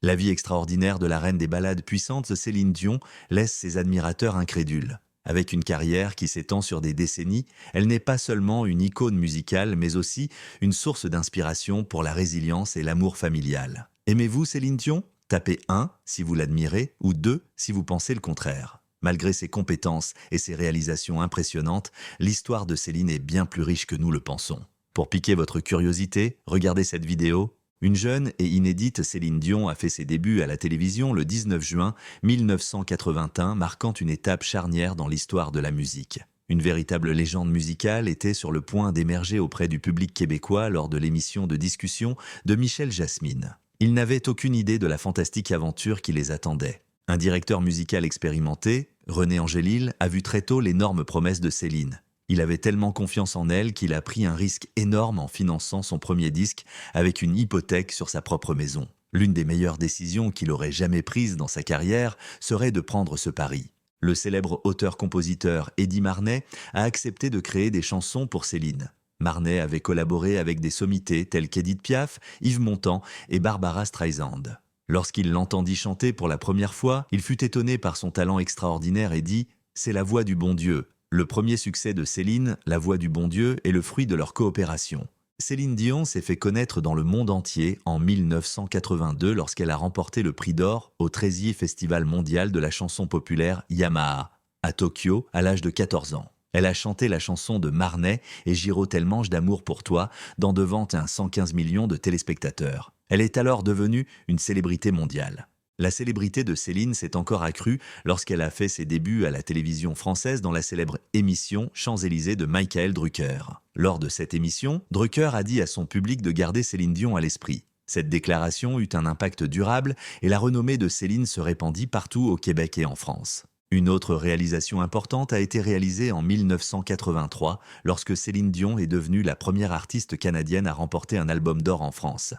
La vie extraordinaire de la reine des ballades puissantes, Céline Dion, laisse ses admirateurs incrédules. Avec une carrière qui s'étend sur des décennies, elle n'est pas seulement une icône musicale, mais aussi une source d'inspiration pour la résilience et l'amour familial. Aimez-vous Céline Dion? Tapez 1 si vous l'admirez ou 2 si vous pensez le contraire. Malgré ses compétences et ses réalisations impressionnantes, l'histoire de Céline est bien plus riche que nous le pensons. Pour piquer votre curiosité, regardez cette vidéo. Une jeune et inédite Céline Dion a fait ses débuts à la télévision le 19 juin 1981, marquant une étape charnière dans l'histoire de la musique. Une véritable légende musicale était sur le point d'émerger auprès du public québécois lors de l'émission de discussion de Michel Jasmin. Ils n'avaient aucune idée de la fantastique aventure qui les attendait. Un directeur musical expérimenté, René Angélil, a vu très tôt l'énorme promesse de Céline. Il avait tellement confiance en elle qu'il a pris un risque énorme en finançant son premier disque avec une hypothèque sur sa propre maison. L'une des meilleures décisions qu'il aurait jamais prises dans sa carrière serait de prendre ce pari. Le célèbre auteur-compositeur Eddy Marnay a accepté de créer des chansons pour Céline. Marnay avait collaboré avec des sommités telles qu'Édith Piaf, Yves Montand et Barbara Streisand. Lorsqu'il l'entendit chanter pour la première fois, il fut étonné par son talent extraordinaire et dit « C'est la voix du bon Dieu ». Le premier succès de Céline, La Voix du Bon Dieu, est le fruit de leur coopération. Céline Dion s'est fait connaître dans le monde entier en 1982 lorsqu'elle a remporté le prix d'or au 13e Festival mondial de la chanson populaire Yamaha, à Tokyo, à l'âge de 14 ans. Elle a chanté la chanson de Marnay et Girotel mange d'amour pour toi dans devant un 115 millions de téléspectateurs. Elle est alors devenue une célébrité mondiale. La célébrité de Céline s'est encore accrue lorsqu'elle a fait ses débuts à la télévision française dans la célèbre émission Champs-Élysées de Michael Drucker. Lors de cette émission, Drucker a dit à son public de garder Céline Dion à l'esprit. Cette déclaration eut un impact durable et la renommée de Céline se répandit partout au Québec et en France. Une autre réalisation importante a été réalisée en 1983 lorsque Céline Dion est devenue la première artiste canadienne à remporter un album d'or en France.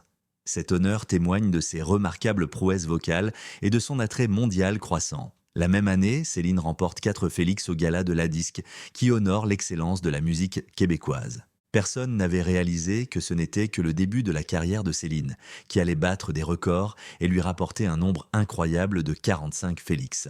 Cet honneur témoigne de ses remarquables prouesses vocales et de son attrait mondial croissant. La même année, Céline remporte 4 Félix au Gala de la Disque, qui honore l'excellence de la musique québécoise. Personne n'avait réalisé que ce n'était que le début de la carrière de Céline, qui allait battre des records et lui rapporter un nombre incroyable de 45 Félix.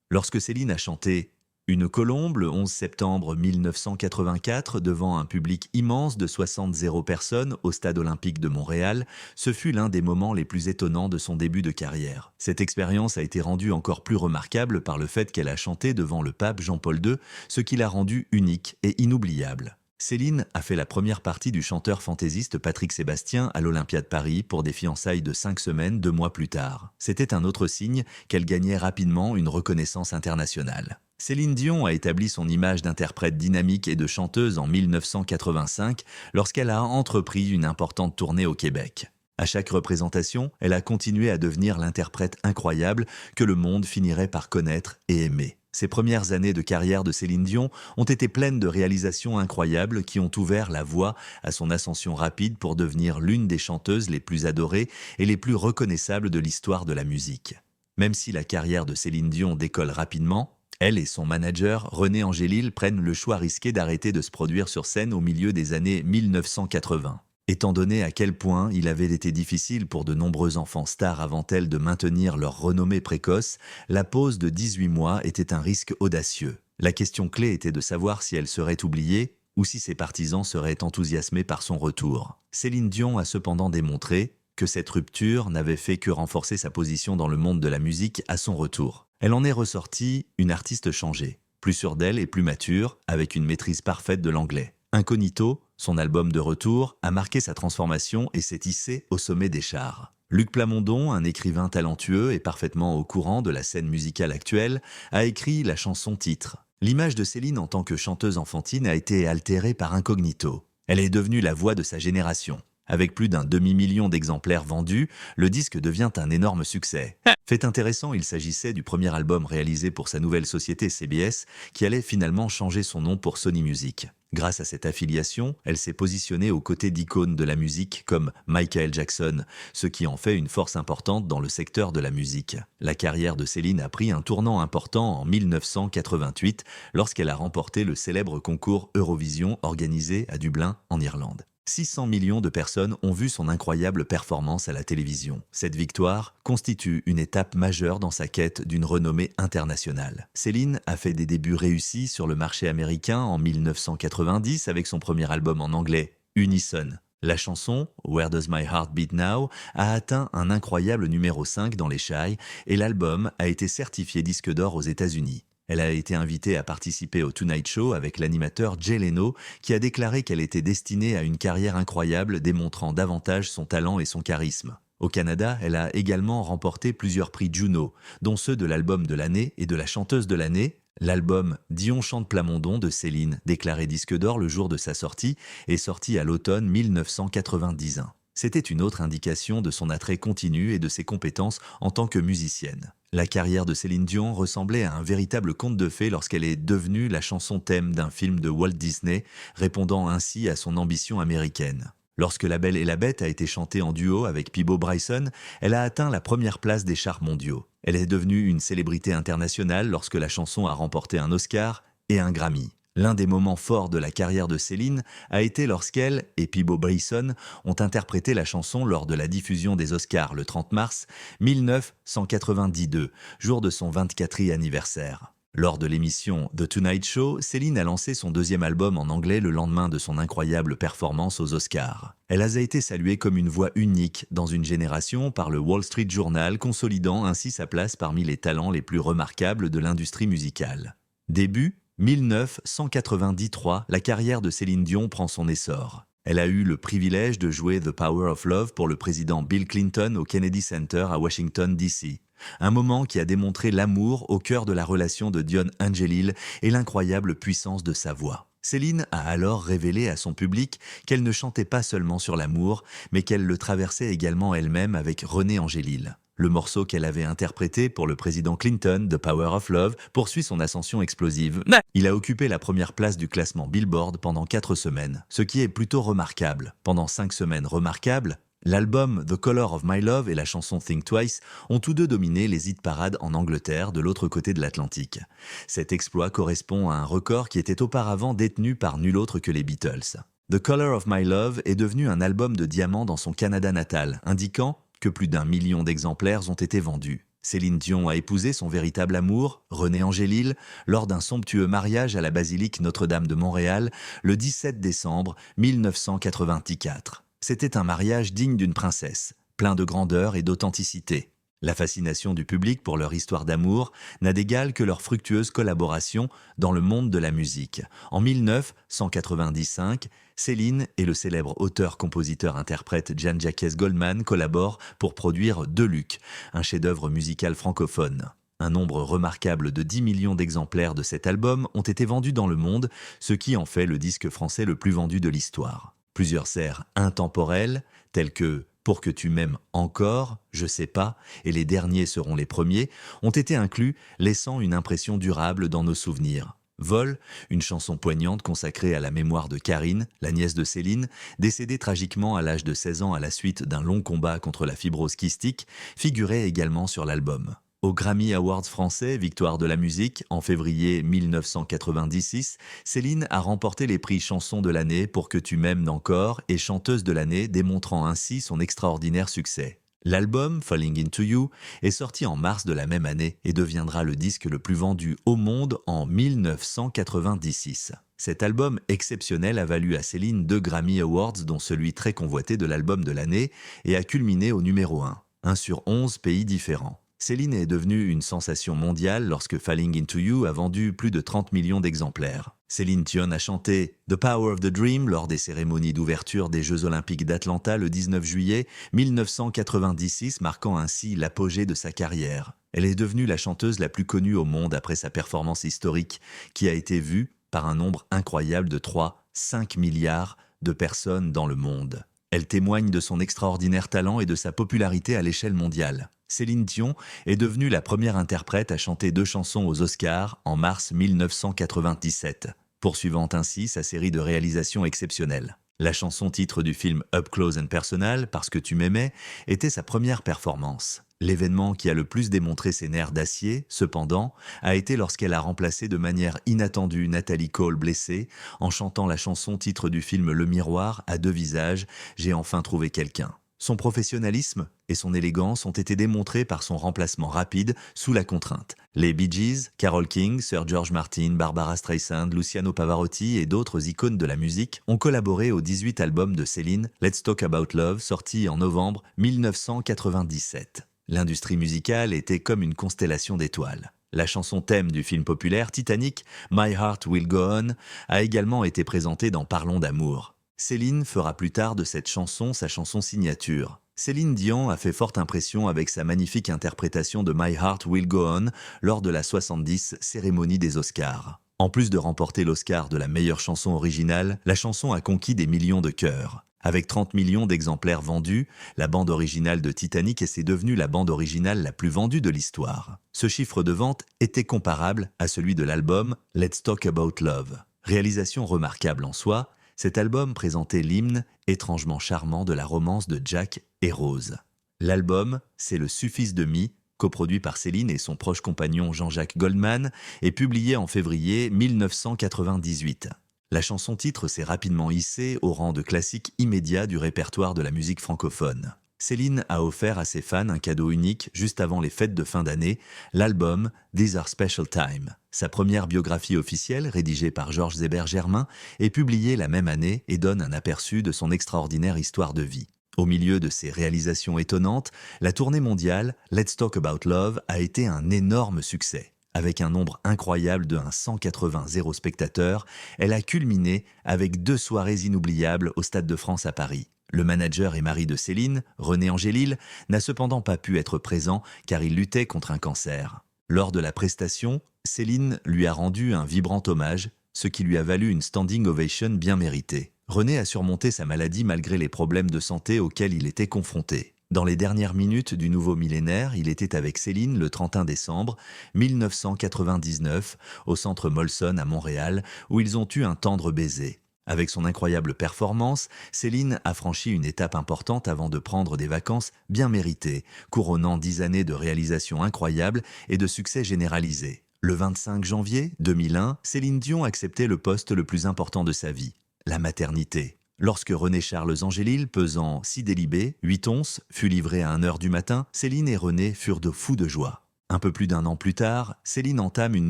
Lorsque Céline a chanté Une colombe le 11 septembre 1984 devant un public immense de 60 personnes au Stade olympique de Montréal, ce fut l'un des moments les plus étonnants de son début de carrière. Cette expérience a été rendue encore plus remarquable par le fait qu'elle a chanté devant le pape Jean-Paul II, ce qui l'a rendue unique et inoubliable. Céline a fait la première partie du chanteur fantaisiste Patrick Sébastien à l'Olympia de Paris pour des fiançailles de 5 semaines 2 mois plus tard. C'était un autre signe qu'elle gagnait rapidement une reconnaissance internationale. Céline Dion a établi son image d'interprète dynamique et de chanteuse en 1985 lorsqu'elle a entrepris une importante tournée au Québec. À chaque représentation, elle a continué à devenir l'interprète incroyable que le monde finirait par connaître et aimer. Ces premières années de carrière de Céline Dion ont été pleines de réalisations incroyables qui ont ouvert la voie à son ascension rapide pour devenir l'une des chanteuses les plus adorées et les plus reconnaissables de l'histoire de la musique. Même si la carrière de Céline Dion décolle rapidement, elle et son manager, René Angélil, prennent le choix risqué d'arrêter de se produire sur scène au milieu des années 1980. Étant donné à quel point il avait été difficile pour de nombreux enfants stars avant elle de maintenir leur renommée précoce, la pause de 18 mois était un risque audacieux. La question clé était de savoir si elle serait oubliée ou si ses partisans seraient enthousiasmés par son retour. Céline Dion a cependant démontré que cette rupture n'avait fait que renforcer sa position dans le monde de la musique à son retour. Elle en est ressortie une artiste changée, plus sûre d'elle et plus mature, avec une maîtrise parfaite de l'anglais. Incognito, son album de retour, a marqué sa transformation et s'est hissé au sommet des charts. Luc Plamondon, un écrivain talentueux et parfaitement au courant de la scène musicale actuelle, a écrit la chanson titre. L'image de Céline en tant que chanteuse enfantine a été altérée par Incognito. Elle est devenue la voix de sa génération. Avec plus d'un demi-million d'exemplaires vendus, le disque devient un énorme succès. Fait intéressant, il s'agissait du premier album réalisé pour sa nouvelle société CBS, qui allait finalement changer son nom pour Sony Music. Grâce à cette affiliation, elle s'est positionnée aux côtés d'icônes de la musique comme Michael Jackson, ce qui en fait une force importante dans le secteur de la musique. La carrière de Céline a pris un tournant important en 1988 lorsqu'elle a remporté le célèbre concours Eurovision organisé à Dublin, en Irlande. 600 millions de personnes ont vu son incroyable performance à la télévision. Cette victoire constitue une étape majeure dans sa quête d'une renommée internationale. Céline a fait des débuts réussis sur le marché américain en 1990 avec son premier album en anglais, Unison. La chanson « Where Does My Heart Beat Now » a atteint un incroyable numéro 5 dans les charts et l'album a été certifié disque d'or aux États-Unis. Elle a été invitée à participer au Tonight Show avec l'animateur Jay Leno qui a déclaré qu'elle était destinée à une carrière incroyable démontrant davantage son talent et son charisme. Au Canada, elle a également remporté plusieurs prix Juno, dont ceux de l'album de l'année et de la chanteuse de l'année. L'album Dion chante Plamondon de Céline, déclaré disque d'or le jour de sa sortie, est sorti à l'automne 1991. C'était une autre indication de son attrait continu et de ses compétences en tant que musicienne. La carrière de Céline Dion ressemblait à un véritable conte de fées lorsqu'elle est devenue la chanson thème d'un film de Walt Disney, répondant ainsi à son ambition américaine. Lorsque La Belle et la Bête a été chantée en duo avec Peabo Bryson, elle a atteint la première place des charts mondiaux. Elle est devenue une célébrité internationale lorsque la chanson a remporté un Oscar et un Grammy. L'un des moments forts de la carrière de Céline a été lorsqu'elle et Peabo Bryson ont interprété la chanson lors de la diffusion des Oscars le 30 mars 1992, jour de son 24e anniversaire. Lors de l'émission The Tonight Show, Céline a lancé son deuxième album en anglais le lendemain de son incroyable performance aux Oscars. Elle a été saluée comme une voix unique dans une génération par le Wall Street Journal, consolidant ainsi sa place parmi les talents les plus remarquables de l'industrie musicale. Début 1993, la carrière de Céline Dion prend son essor. Elle a eu le privilège de jouer The Power of Love pour le président Bill Clinton au Kennedy Center à Washington, D.C. Un moment qui a démontré l'amour au cœur de la relation de Dion Angelil et l'incroyable puissance de sa voix. Céline a alors révélé à son public qu'elle ne chantait pas seulement sur l'amour, mais qu'elle le traversait également elle-même avec René Angélil. Le morceau qu'elle avait interprété pour le président Clinton, The Power of Love, poursuit son ascension explosive. Il a occupé la première place du classement Billboard pendant 4 semaines, ce qui est plutôt remarquable. Pendant 5 semaines remarquables, l'album The Color of My Love et la chanson Think Twice ont tous deux dominé les hit-parades en Angleterre de l'autre côté de l'Atlantique. Cet exploit correspond à un record qui était auparavant détenu par nul autre que les Beatles. The Color of My Love est devenu un album de diamant dans son Canada natal, indiquant que plus d'1 million d'exemplaires ont été vendus. Céline Dion a épousé son véritable amour, René Angélil, lors d'un somptueux mariage à la basilique Notre-Dame de Montréal le 17 décembre 1984. C'était un mariage digne d'une princesse, plein de grandeur et d'authenticité. La fascination du public pour leur histoire d'amour n'a d'égal que leur fructueuse collaboration dans le monde de la musique. En 1995, Céline et le célèbre auteur-compositeur-interprète Jan-Jacques Goldman collaborent pour produire Deluc, un chef-d'œuvre musical francophone. Un nombre remarquable de 10 millions d'exemplaires de cet album ont été vendus dans le monde, ce qui en fait le disque français le plus vendu de l'histoire. Plusieurs serres intemporels, tels que Pour que tu m'aimes encore, Je sais pas, et les derniers seront les premiers, ont été inclus, laissant une impression durable dans nos souvenirs. Vol, une chanson poignante consacrée à la mémoire de Karine, la nièce de Céline, décédée tragiquement à l'âge de 16 ans à la suite d'un long combat contre la fibrose kystique, figurait également sur l'album. Aux Grammy Awards français, victoire de la musique, en février 1996, Céline a remporté les prix Chanson de l'année Pour que tu m'aimes encore et Chanteuse de l'année, démontrant ainsi son extraordinaire succès. L'album Falling Into You est sorti en mars de la même année et deviendra le disque le plus vendu au monde en 1996. Cet album exceptionnel a valu à Céline 2 Grammy Awards, dont celui très convoité de l'album de l'année, et a culminé au numéro 1 sur 11 pays différents. Céline est devenue une sensation mondiale lorsque Falling Into You a vendu plus de 30 millions d'exemplaires. Céline Dion a chanté The Power of the Dream lors des cérémonies d'ouverture des Jeux Olympiques d'Atlanta le 19 juillet 1996, marquant ainsi l'apogée de sa carrière. Elle est devenue la chanteuse la plus connue au monde après sa performance historique, qui a été vue par un nombre incroyable de 3,5 milliards de personnes dans le monde. Elle témoigne de son extraordinaire talent et de sa popularité à l'échelle mondiale. Céline Dion est devenue la première interprète à chanter 2 chansons aux Oscars en mars 1997, poursuivant ainsi sa série de réalisations exceptionnelles. La chanson titre du film Up Close and Personal, Parce que tu m'aimais, était sa première performance. L'événement qui a le plus démontré ses nerfs d'acier, cependant, a été lorsqu'elle a remplacé de manière inattendue Nathalie Cole blessée en chantant la chanson titre du film Le Miroir à deux visages, J'ai enfin trouvé quelqu'un. Son professionnalisme et son élégance ont été démontrés par son remplacement rapide sous la contrainte. Les Bee Gees, Carole King, Sir George Martin, Barbara Streisand, Luciano Pavarotti et d'autres icônes de la musique ont collaboré au 18 album de Céline, Let's Talk About Love, sorti en novembre 1997. L'industrie musicale était comme une constellation d'étoiles. La chanson thème du film populaire Titanic, My Heart Will Go On, a également été présentée dans Parlons d'amour. Céline fera plus tard de cette chanson sa chanson signature. Céline Dion a fait forte impression avec sa magnifique interprétation de My Heart Will Go On lors de la 70 cérémonie des Oscars. En plus de remporter l'Oscar de la meilleure chanson originale, la chanson a conquis des millions de cœurs. Avec 30 millions d'exemplaires vendus, la bande originale de Titanic est devenue la bande originale la plus vendue de l'histoire. Ce chiffre de vente était comparable à celui de l'album Let's Talk About Love. Réalisation remarquable en soi, cet album présentait l'hymne étrangement charmant de la romance de Jack et Rose. L'album, c'est le Suffice de mi, coproduit par Céline et son proche compagnon Jean-Jacques Goldman, et publié en février 1998. La chanson-titre s'est rapidement hissée au rang de classique immédiat du répertoire de la musique francophone. Céline a offert à ses fans un cadeau unique juste avant les fêtes de fin d'année, l'album These Are Special Time. Sa première biographie officielle, rédigée par Georges Hébert-Germain, est publiée la même année et donne un aperçu de son extraordinaire histoire de vie. Au milieu de ses réalisations étonnantes, la tournée mondiale Let's Talk About Love a été un énorme succès. Avec un nombre incroyable de 180 spectateurs, elle a culminé avec 2 soirées inoubliables au Stade de France à Paris. Le manager et mari de Céline, René Angélil, n'a cependant pas pu être présent car il luttait contre un cancer. Lors de la prestation, Céline lui a rendu un vibrant hommage, ce qui lui a valu une standing ovation bien méritée. René a surmonté sa maladie malgré les problèmes de santé auxquels il était confronté. Dans les dernières minutes du nouveau millénaire, il était avec Céline le 31 décembre 1999 au centre Molson à Montréal où ils ont eu un tendre baiser. Avec son incroyable performance, Céline a franchi une étape importante avant de prendre des vacances bien méritées, couronnant 10 années de réalisations incroyables et de succès généralisés. Le 25 janvier 2001, Céline Dion acceptait le poste le plus important de sa vie, la maternité. Lorsque René Charles Angélil, pesant 6 délibés, 8 onces, fut livré à 1h du matin, Céline et René furent de fous de joie. Un peu plus d'1 an plus tard, Céline entame une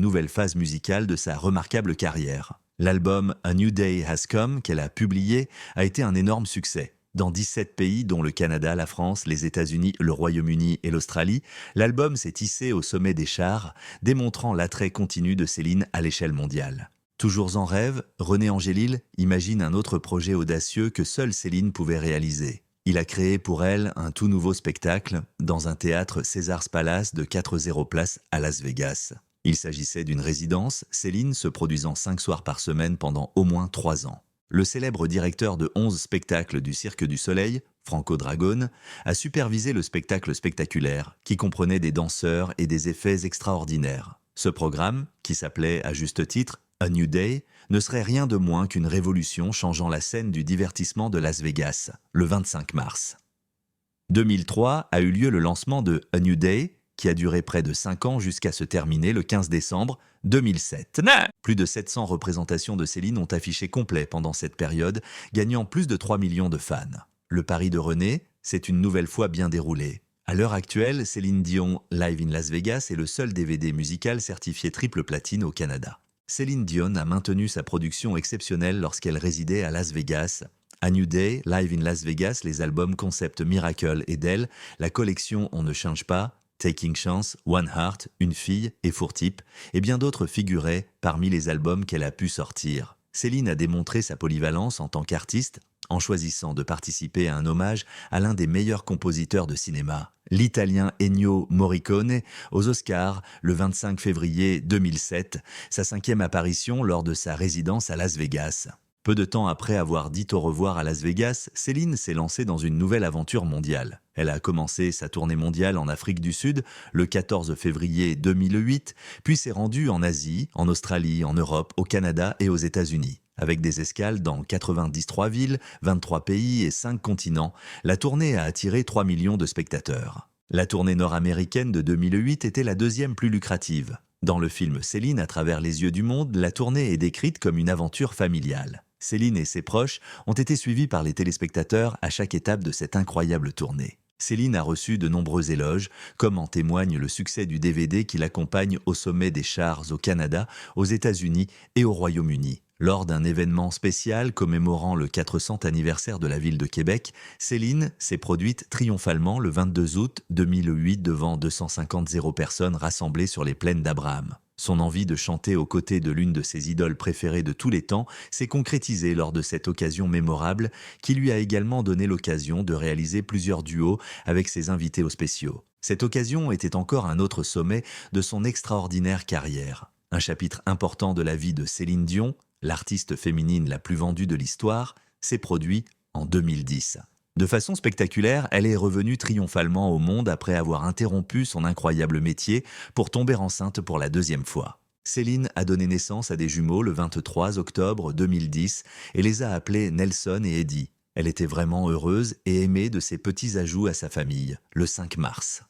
nouvelle phase musicale de sa remarquable carrière. L'album A New Day Has Come qu'elle a publié a été un énorme succès. Dans 17 pays, dont le Canada, la France, les États-Unis, le Royaume-Uni et l'Australie, l'album s'est hissé au sommet des charts, démontrant l'attrait continu de Céline à l'échelle mondiale. Toujours en rêve, René Angélil imagine un autre projet audacieux que seule Céline pouvait réaliser. Il a créé pour elle un tout nouveau spectacle dans un théâtre Caesars Palace de 4-0 places à Las Vegas. Il s'agissait d'une résidence, Céline se produisant 5 soirs par semaine pendant au moins 3 ans. Le célèbre directeur de 11 spectacles du Cirque du Soleil, Franco Dragone, a supervisé le spectacle spectaculaire, qui comprenait des danseurs et des effets extraordinaires. Ce programme, qui s'appelait à juste titre A New Day, ne serait rien de moins qu'une révolution changeant la scène du divertissement de Las Vegas, le 25 mars. 2003 a eu lieu le lancement de A New Day, qui a duré près de 5 ans jusqu'à se terminer le 15 décembre 2007. Plus de 700 représentations de Céline ont affiché complet pendant cette période, gagnant plus de 3 millions de fans. Le pari de René s'est une nouvelle fois bien déroulé. À l'heure actuelle, Céline Dion Live in Las Vegas est le seul DVD musical certifié triple platine au Canada. Céline Dion a maintenu sa production exceptionnelle lorsqu'elle résidait à Las Vegas. A New Day, Live in Las Vegas, les albums concept Miracle et d'elle, la collection On ne change pas, Taking Chance, One Heart, Une fille et Fourtip, et bien d'autres figuraient parmi les albums qu'elle a pu sortir. Céline a démontré sa polyvalence en tant qu'artiste en choisissant de participer à un hommage à l'un des meilleurs compositeurs de cinéma, l'italien Ennio Morricone, aux Oscars le 25 février 2007, sa 5e apparition lors de sa résidence à Las Vegas. Peu de temps après avoir dit au revoir à Las Vegas, Céline s'est lancée dans une nouvelle aventure mondiale. Elle a commencé sa tournée mondiale en Afrique du Sud le 14 février 2008, puis s'est rendue en Asie, en Australie, en Europe, au Canada et aux États-Unis. Avec des escales dans 93 villes, 23 pays et 5 continents, la tournée a attiré 3 millions de spectateurs. La tournée nord-américaine de 2008 était la deuxième plus lucrative. Dans le film Céline à travers les yeux du monde, la tournée est décrite comme une aventure familiale. Céline et ses proches ont été suivis par les téléspectateurs à chaque étape de cette incroyable tournée. Céline a reçu de nombreux éloges, comme en témoigne le succès du DVD qui l'accompagne au sommet des charts au Canada, aux États-Unis et au Royaume-Uni. Lors d'un événement spécial commémorant le 400e anniversaire de la ville de Québec, Céline s'est produite triomphalement le 22 août 2008 devant 250 personnes rassemblées sur les plaines d'Abraham. Son envie de chanter aux côtés de l'une de ses idoles préférées de tous les temps s'est concrétisée lors de cette occasion mémorable qui lui a également donné l'occasion de réaliser plusieurs duos avec ses invités aux spéciaux. Cette occasion était encore un autre sommet de son extraordinaire carrière. Un chapitre important de la vie de Céline Dion, l'artiste féminine la plus vendue de l'histoire, s'est produit en 2010. De façon spectaculaire, elle est revenue triomphalement au monde après avoir interrompu son incroyable métier pour tomber enceinte pour la deuxième fois. Céline a donné naissance à des jumeaux le 23 octobre 2010 et les a appelés Nelson et Eddie. Elle était vraiment heureuse et aimée de ses petits ajouts à sa famille, le 5 mars.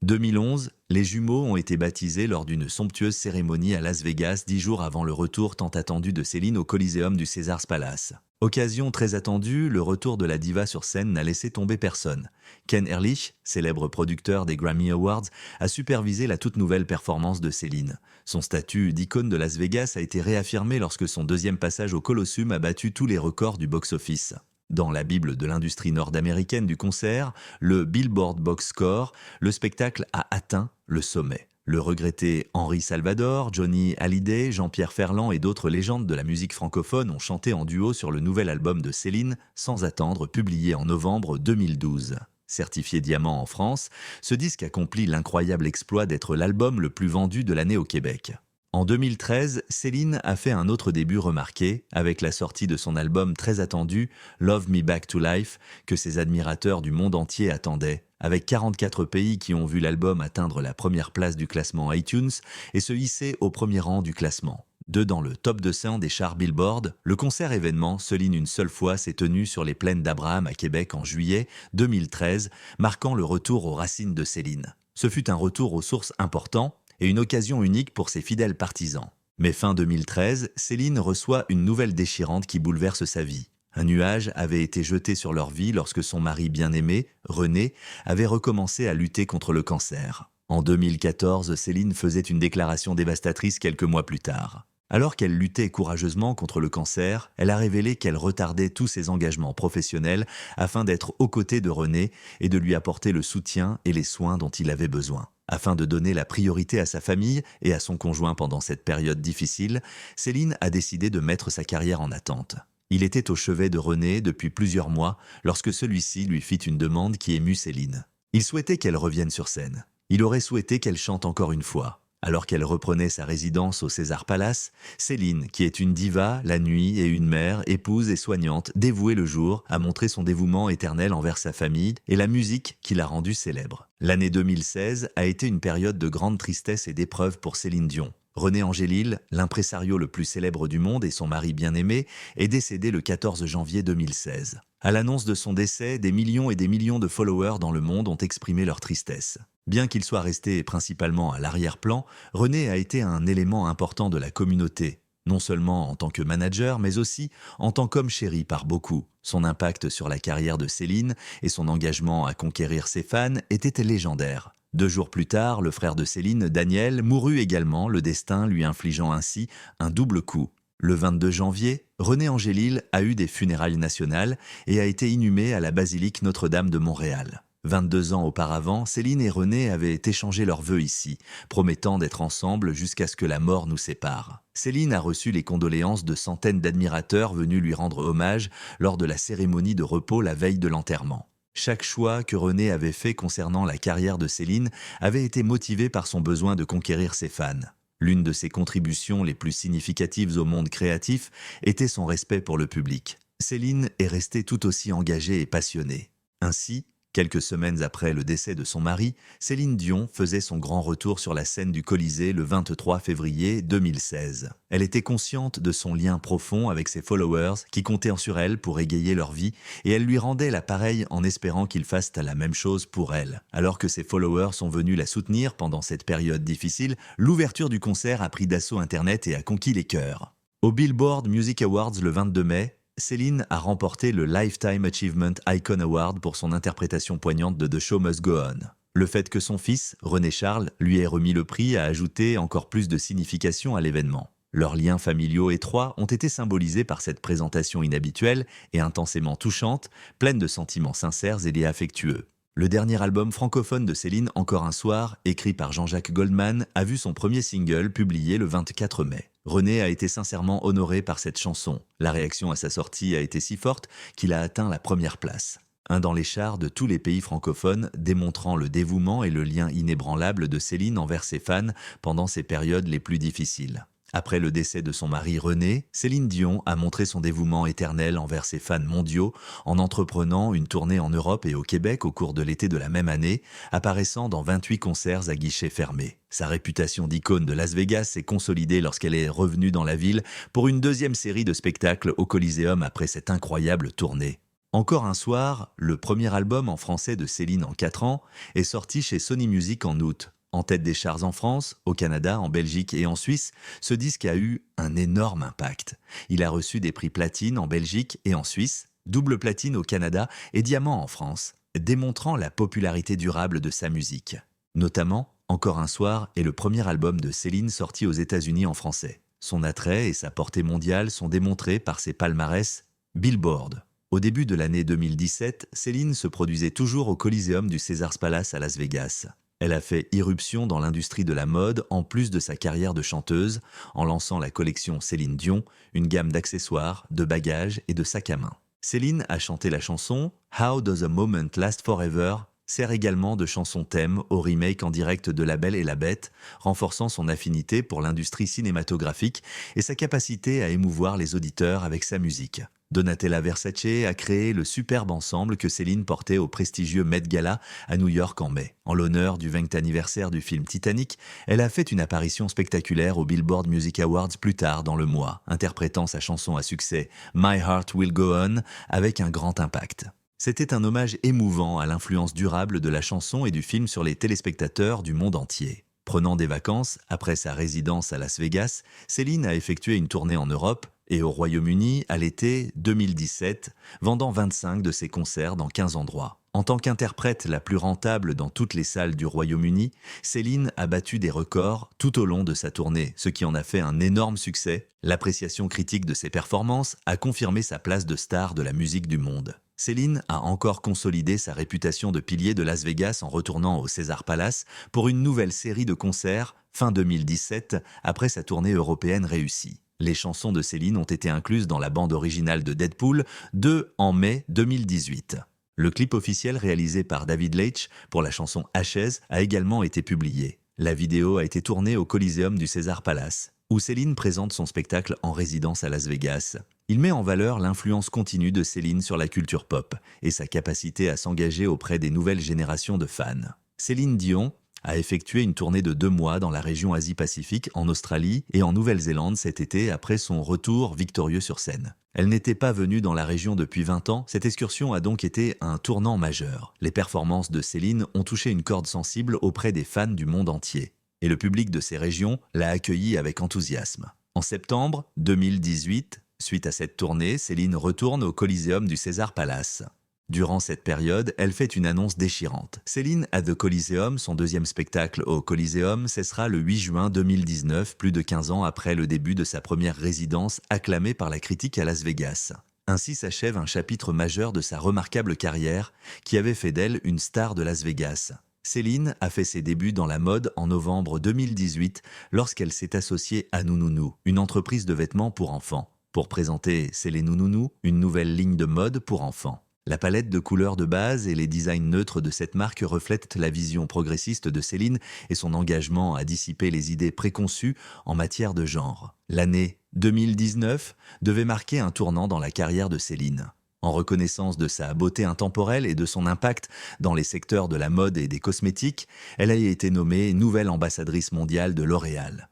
2011, les jumeaux ont été baptisés lors d'une somptueuse cérémonie à Las Vegas 10 jours avant le retour tant attendu de Céline au Coliseum du Caesars Palace. Occasion très attendue, le retour de la diva sur scène n'a laissé tomber personne. Ken Ehrlich, célèbre producteur des Grammy Awards, a supervisé la toute nouvelle performance de Céline. Son statut d'icône de Las Vegas a été réaffirmé lorsque son deuxième passage au Colosseum a battu tous les records du box-office. Dans la Bible de l'industrie nord-américaine du concert, le Billboard Box Score, le spectacle a atteint le sommet. Le regretté Henri Salvador, Johnny Hallyday, Jean-Pierre Ferland et d'autres légendes de la musique francophone ont chanté en duo sur le nouvel album de Céline, Sans attendre, publié en novembre 2012. Certifié diamant en France, ce disque accomplit l'incroyable exploit d'être l'album le plus vendu de l'année au Québec. En 2013, Céline a fait un autre début remarqué avec la sortie de son album très attendu Love Me Back to Life que ses admirateurs du monde entier attendaient, avec 44 pays qui ont vu l'album atteindre la première place du classement iTunes et se hisser au premier rang du classement. Dans le top 200 des charts Billboard, le concert événement Céline une seule fois s'est tenu sur les plaines d'Abraham à Québec en juillet 2013, marquant le retour aux racines de Céline. Ce fut un retour aux sources important et une occasion unique pour ses fidèles partisans. Mais fin 2013, Céline reçoit une nouvelle déchirante qui bouleverse sa vie. Un nuage avait été jeté sur leur vie lorsque son mari bien-aimé, René, avait recommencé à lutter contre le cancer. En 2014, Céline faisait une déclaration dévastatrice quelques mois plus tard. Alors qu'elle luttait courageusement contre le cancer, elle a révélé qu'elle retardait tous ses engagements professionnels afin d'être aux côtés de René et de lui apporter le soutien et les soins dont il avait besoin. Afin de donner la priorité à sa famille et à son conjoint pendant cette période difficile, Céline a décidé de mettre sa carrière en attente. Il était au chevet de René depuis plusieurs mois lorsque celui-ci lui fit une demande qui émut Céline. Il souhaitait qu'elle revienne sur scène. Il aurait souhaité qu'elle chante encore une fois. Alors qu'elle reprenait sa résidence au César Palace, Céline, qui est une diva la nuit et une mère, épouse et soignante, dévouée le jour, a montré son dévouement éternel envers sa famille et la musique qui l'a rendue célèbre. L'année 2016 a été une période de grande tristesse et d'épreuve pour Céline Dion. René Angélil, l'impresario le plus célèbre du monde et son mari bien-aimé, est décédé le 14 janvier 2016. À l'annonce de son décès, des millions et des millions de followers dans le monde ont exprimé leur tristesse. Bien qu'il soit resté principalement à l'arrière-plan, René a été un élément important de la communauté, non seulement en tant que manager, mais aussi en tant qu'homme chéri par beaucoup. Son impact sur la carrière de Céline et son engagement à conquérir ses fans était légendaire. 2 jours plus tard, le frère de Céline, Daniel, mourut également, le destin lui infligeant ainsi un double coup. Le 22 janvier, René Angélil a eu des funérailles nationales et a été inhumé à la basilique Notre-Dame de Montréal. 22 ans auparavant, Céline et René avaient échangé leurs vœux ici, promettant d'être ensemble jusqu'à ce que la mort nous sépare. Céline a reçu les condoléances de centaines d'admirateurs venus lui rendre hommage lors de la cérémonie de repos la veille de l'enterrement. Chaque choix que René avait fait concernant la carrière de Céline avait été motivé par son besoin de conquérir ses fans. L'une de ses contributions les plus significatives au monde créatif était son respect pour le public. Céline est restée tout aussi engagée et passionnée. Ainsi, Quelques semaines après le décès de son mari, Céline Dion faisait son grand retour sur la scène du Colisée le 23 février 2016. Elle était consciente de son lien profond avec ses followers qui comptaient sur elle pour égayer leur vie et elle lui rendait l'appareil en espérant qu'ils fassent la même chose pour elle. Alors que ses followers sont venus la soutenir pendant cette période difficile, l'ouverture du concert a pris d'assaut Internet et a conquis les cœurs. Au Billboard Music Awards le 22 mai, Céline a remporté le Lifetime Achievement Icon Award pour son interprétation poignante de The Show Must Go On. Le fait que son fils, René Charles, lui ait remis le prix a ajouté encore plus de signification à l'événement. Leurs liens familiaux étroits ont été symbolisés par cette présentation inhabituelle et intensément touchante, pleine de sentiments sincères et liés affectueux. Le dernier album francophone de Céline, Encore un soir, écrit par Jean-Jacques Goldman, a vu son premier single publié le 24 mai. René a été sincèrement honoré par cette chanson. La réaction à sa sortie a été si forte qu'il a atteint la première place. Un dans les charts de tous les pays francophones, démontrant le dévouement et le lien inébranlable de Céline envers ses fans pendant ces périodes les plus difficiles. Après le décès de son mari René, Céline Dion a montré son dévouement éternel envers ses fans mondiaux en entreprenant une tournée en Europe et au Québec au cours de l'été de la même année, apparaissant dans 28 concerts à guichets fermés. Sa réputation d'icône de Las Vegas s'est consolidée lorsqu'elle est revenue dans la ville pour une deuxième série de spectacles au Coliseum après cette incroyable tournée. Encore un soir, le premier album en français de Céline en 4 ans, est sorti chez Sony Music en août. En tête des charts en France, au Canada, en Belgique et en Suisse, ce disque a eu un énorme impact. Il a reçu des prix platine en Belgique et en Suisse, double platine au Canada et diamant en France, démontrant la popularité durable de sa musique. Notamment, Encore un soir est le premier album de Céline sorti aux États-Unis en français. Son attrait et sa portée mondiale sont démontrés par ses palmarès Billboard. Au début de l'année 2017, Céline se produisait toujours au Coliseum du Caesars Palace à Las Vegas. Elle a fait irruption dans l'industrie de la mode en plus de sa carrière de chanteuse, en lançant la collection Céline Dion, une gamme d'accessoires, de bagages et de sacs à main. Céline a chanté la chanson « How Does a Moment Last Forever » sert également de chanson thème au remake en direct de La Belle et la Bête, renforçant son affinité pour l'industrie cinématographique et sa capacité à émouvoir les auditeurs avec sa musique. Donatella Versace a créé le superbe ensemble que Céline portait au prestigieux Met Gala à New York en mai. En l'honneur du 20e anniversaire du film Titanic, elle a fait une apparition spectaculaire au Billboard Music Awards plus tard dans le mois, interprétant sa chanson à succès My Heart Will Go On avec un grand impact. C'était un hommage émouvant à l'influence durable de la chanson et du film sur les téléspectateurs du monde entier. Prenant des vacances, après sa résidence à Las Vegas, Céline a effectué une tournée en Europe et au Royaume-Uni à l'été 2017, vendant 25 de ses concerts dans 15 endroits. En tant qu'interprète la plus rentable dans toutes les salles du Royaume-Uni, Céline a battu des records tout au long de sa tournée, ce qui en a fait un énorme succès. L'appréciation critique de ses performances a confirmé sa place de star de la musique du monde. Céline a encore consolidé sa réputation de pilier de Las Vegas en retournant au Caesars Palace pour une nouvelle série de concerts fin 2017 après sa tournée européenne réussie. Les chansons de Céline ont été incluses dans la bande originale de Deadpool 2 en mai 2018. Le clip officiel réalisé par David Leitch pour la chanson Ashes a également été publié. La vidéo a été tournée au Coliseum du Caesars Palace, où Céline présente son spectacle en résidence à Las Vegas. Il met en valeur l'influence continue de Céline sur la culture pop et sa capacité à s'engager auprès des nouvelles générations de fans. Céline Dion a effectué une tournée de 2 mois dans la région Asie-Pacifique, en Australie et en Nouvelle-Zélande cet été après son retour victorieux sur scène. Elle n'était pas venue dans la région depuis 20 ans, cette excursion a donc été un tournant majeur. Les performances de Céline ont touché une corde sensible auprès des fans du monde entier. Et le public de ces régions l'a accueilli avec enthousiasme. En septembre 2018, suite à cette tournée, Céline retourne au Coliseum du Caesars Palace. Durant cette période, elle fait une annonce déchirante. Céline at the Coliseum, son deuxième spectacle au Coliseum, cessera le 8 juin 2019, plus de 15 ans après le début de sa première résidence acclamée par la critique à Las Vegas. Ainsi s'achève un chapitre majeur de sa remarquable carrière qui avait fait d'elle une star de Las Vegas. Céline a fait ses débuts dans la mode en novembre 2018 lorsqu'elle s'est associée à Nounounous, une entreprise de vêtements pour enfants, pour présenter C'est les Nounounous, une nouvelle ligne de mode pour enfants. La palette de couleurs de base et les designs neutres de cette marque reflètent la vision progressiste de Céline et son engagement à dissiper les idées préconçues en matière de genre. L'année 2019 devait marquer un tournant dans la carrière de Céline. En reconnaissance de sa beauté intemporelle et de son impact dans les secteurs de la mode et des cosmétiques, elle a été nommée nouvelle ambassadrice mondiale de L'Oréal.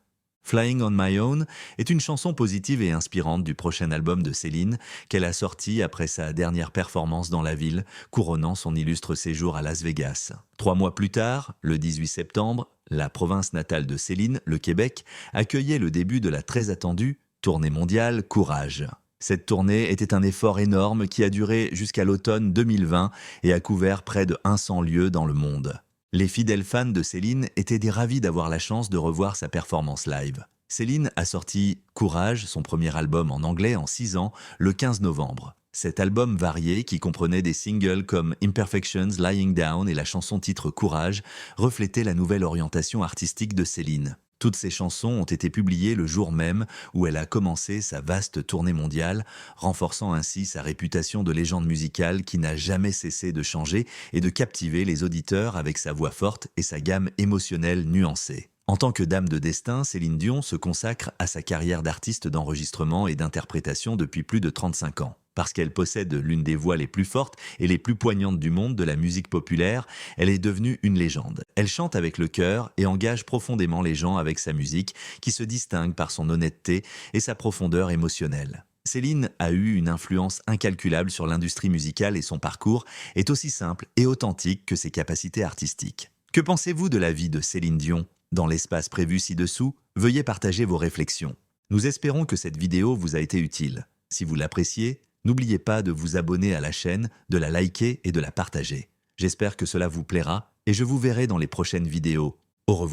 Flying on My Own est une chanson positive et inspirante du prochain album de Céline qu'elle a sorti après sa dernière performance dans la ville, couronnant son illustre séjour à Las Vegas. 3 mois plus tard, le 18 septembre, la province natale de Céline, le Québec, accueillait le début de la très attendue tournée mondiale Courage. Cette tournée était un effort énorme qui a duré jusqu'à l'automne 2020 et a couvert près de 100 lieux dans le monde. Les fidèles fans de Céline étaient des ravis d'avoir la chance de revoir sa performance live. Céline a sorti Courage, son premier album en anglais en 6 ans, le 15 novembre. Cet album varié, qui comprenait des singles comme Imperfections, Lying Down et la chanson titre Courage, reflétait la nouvelle orientation artistique de Céline. Toutes ces chansons ont été publiées le jour même où elle a commencé sa vaste tournée mondiale, renforçant ainsi sa réputation de légende musicale qui n'a jamais cessé de changer et de captiver les auditeurs avec sa voix forte et sa gamme émotionnelle nuancée. En tant que dame de destin, Céline Dion se consacre à sa carrière d'artiste d'enregistrement et d'interprétation depuis plus de 35 ans. Parce qu'elle possède l'une des voix les plus fortes et les plus poignantes du monde de la musique populaire, elle est devenue une légende. Elle chante avec le cœur et engage profondément les gens avec sa musique, qui se distingue par son honnêteté et sa profondeur émotionnelle. Céline a eu une influence incalculable sur l'industrie musicale et son parcours est aussi simple et authentique que ses capacités artistiques. Que pensez-vous de la vie de Céline Dion ? Dans l'espace prévu ci-dessous, veuillez partager vos réflexions. Nous espérons que cette vidéo vous a été utile. Si vous l'appréciez, n'oubliez pas de vous abonner à la chaîne, de la liker et de la partager. J'espère que cela vous plaira et je vous verrai dans les prochaines vidéos. Au revoir.